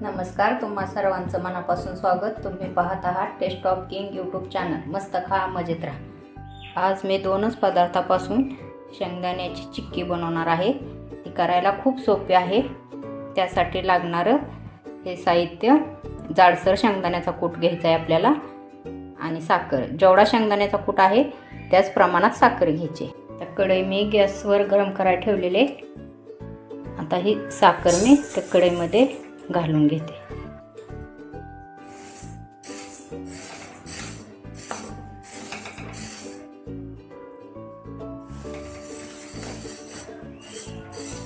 नमस्कार, तुम्हा सर्वांचं मनापासून स्वागत। तुम्ही पाहत आहात taste of king YouTube channel. मस्त खा, मजेत राहा। आज मी दोनच पदार्थापासून शेंगदाण्याची चिक्की बनवणार आहे। ती करायला खूप सोपी आहे। त्यासाठी लागणारं हे साहित्य, जाडसर शेंगदाण्याचा कूट घ्यायचा आहे आपल्याला आणि साखर। जेवढा शेंगदाण्याचा कूट आहे त्याच प्रमाणात साखर घ्यायची। तर कढई मी गॅसवर गरम करायला ठेवलेले। आता ही साखर मी त्या कढईमध्ये घालून घेते।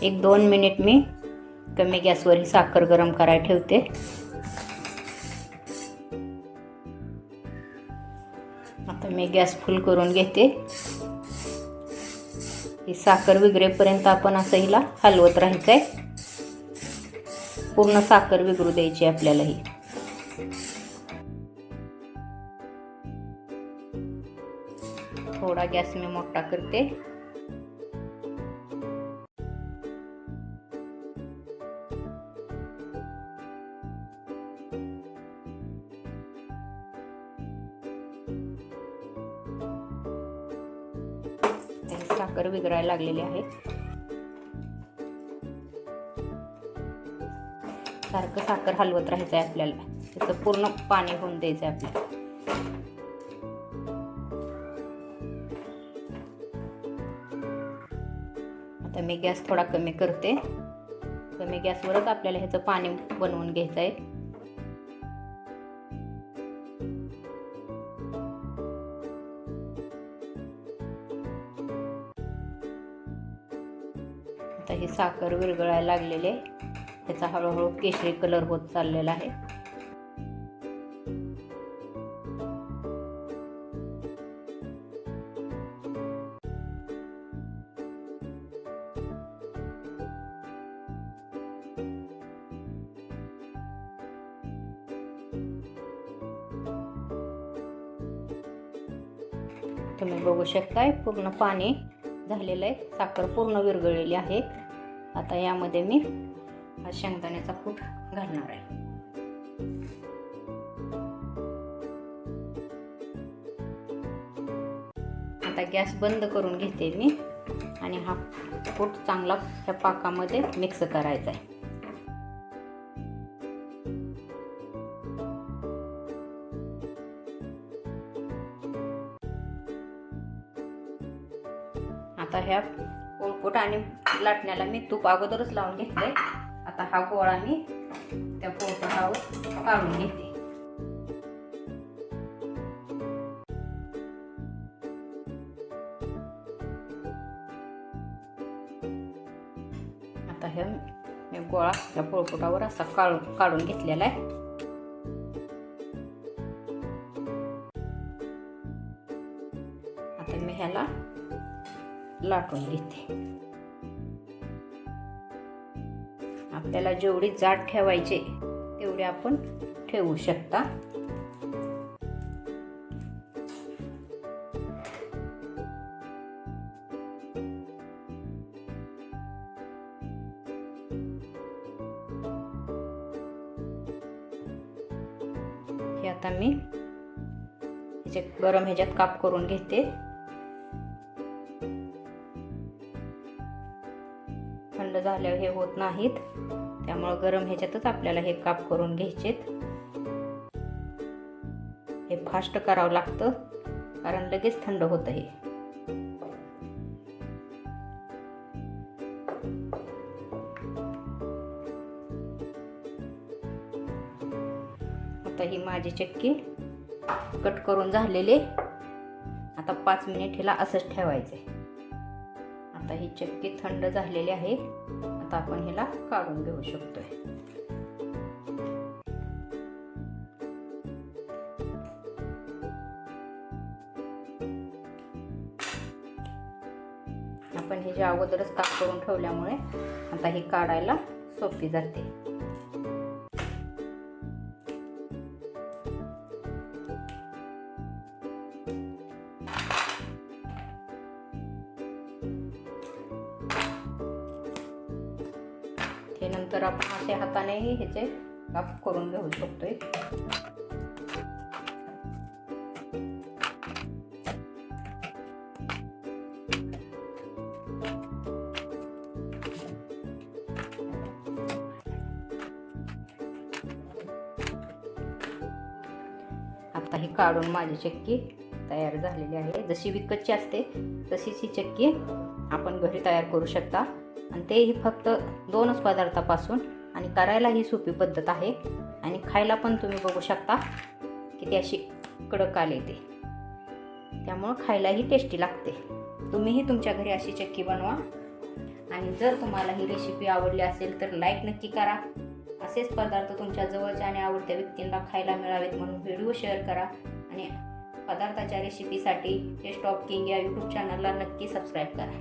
एक 2 मिनिट मी कमी गॅसवर ही साखर गरम करायला ठेवते। आता मी गॅस फुल करून घेते। ही साखर विघरेपर्यंत आपण असं हिला हलवत राहायचंय। पूर्ण साखर विघरू द्यायची आपल्याला ही। थोडा गॅस मी मोठा करते। साखर विघरायला लागलेली आहे। सारखं साखर हलवत राहायचं आहे आपल्याला। त्याचं पूर्ण पाणी होऊन द्यायचं आहे आपल्याला। आता मी गॅस थोडा कमी करते। कमी गॅसवरच आपल्याला ह्याचं पाणी बनवून घ्यायचं आहे। आता ही साखर विरघळायला लागलेली आहे। त्याचा हळूहळू केशरी कलर होत चाललेला आहे। तुम्ही बघू शकताय पूर्ण पाणी झालेलं आहे। साखर पूर्ण विरघळलेली आहे। आता यामध्ये मी हा शेंगदाण्याचा कूट घालणार आहे। आता गॅस बंद करून घेते मी आणि हा कूट चांगला ह्या पाकामध्ये मिक्स करायचा आहे। आता ह्या पोळपोट आणि लाटण्याला मी तूप अगोदरच लावून घेतलंय। आता हा गोळा मी त्या पोळपोटावर काढून घेते। आता हे मी गोळा त्या पोळपोटावर असा काढून घेतलेला आहे। आता मी ह्याला लाटून घेते। आपल्याला जेवढी जाड ठेवायची तेवढी आपण ठेवू शकता। हे आता मी गरम ह्याच्यात काप करून घेते। थंड झाल्यावर हे होत नाहीत, त्यामुळे गरम ह्याच्यातच आपल्याला हे काप करून घ्यायचे। हे फास्ट करावं लागतं कारण लगेच थंड होतं हे। आता ही माझी चक्की कट करून झालेली। आता 5 मिनिट हिला असंच ठेवायचंय। आता ही चक्की थंड झालेली आहे। आता आपण हिला काढून घेऊ शकतोय। आपण हे जे अगोदरच काप करून ठेवल्यामुळे आता ही काढायला सोपी जाते। नंतर आपण अशा हाताने ह्याचे काप करून घेऊ शकतोय. आता ही काढून माझी चक्की तयार झालेली आहे. जशी विकतची असते तशीच ही चक्की आपण घरी तयार करू शकता आणि तेही फक्त 2च पदार्थापासून. आणि करायला ही सोपी पद्धत आहे आणि खायला पण तुम्ही बघू शकता की ती अशी कडक आली ते, त्यामुळं खायलाही टेस्टी लागते. तुम्हीही तुमच्या घरी अशी चक्की बनवा. आणि जर तुम्हाला ही रेसिपी आवडली असेल तर लाईक नक्की करा. असेच पदार्थ तुमच्या जवळच्या आणि आवडत्या व्यक्तींना खायला मिळावेत म्हणून व्हिडिओ शेअर करा. आणि पदार्थाच्या रेसिपीसाठी टेस्ट ऑफ किंग या यूट्यूब चॅनलला नक्की सबस्क्राईब करा.